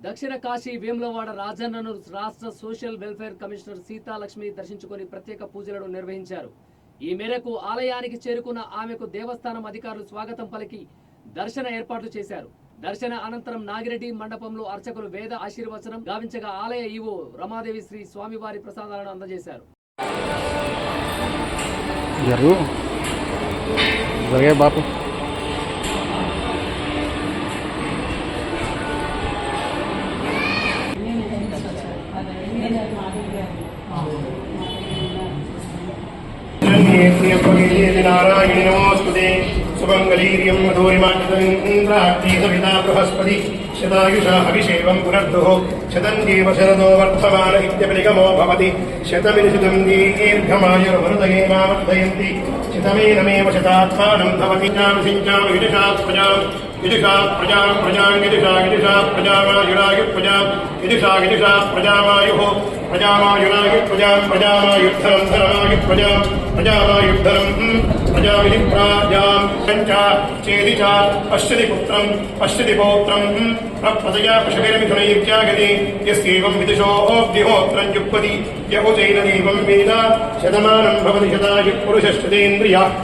దక్షిణ కాశీ వేములవాడ రాజన్నను రాష్ట్ర social welfare commissioner Seethalakshmi దర్శించుకొని ప్రత్యేక పూజలను నిర్వహించారు. ఈ మేరకు ఆలయానికి చేరుకున్న ఆమెకు దేవస్థానం అధికారులు స్వాగతం పలికి దర్శన ఏర్పాట్లు చేశారు. దర్శన అనంతరం నాగిరెడ్డి మండపంలో అర్చకులు వేద ఆశీర్వచనం గావించగా ఆలయ ఈవో రమాదేవి శ్రీ స్వామివారి ప్రసాదాలను అందజేశారు. బాపు नारायण नमोस्तुते सुमंगलीर्यं मधुरिमाक्षिता बृहस्पति शतायुषा अभिषेकं पुनर्दुः शतञ्जीव शरदो वर्धमान इत्यपनिगमो भवति शतमिनिशतं दीर्घमायुर्वरुदये मावर्धयन्ति शतमेनमेव शतात्मानं भवति सिञ्चामि विदुषा प्रजामायुरायुः प्रजामायुद्धरं धरमायुः प्रजामायुद्धरं प्रजाविधि प्राजां पञ्चा चेदिचा पश्यति पुत्रं पश्यति पौत्रं प्रपदया पशुभिर्मिथुनैर्जागति यस्यैवं विदुषोऽग्निहोत्रं जुह्वति य उचैन देवं वेद शतमानं भवति शतायुः पुरुषश्चतेन्द्रियः।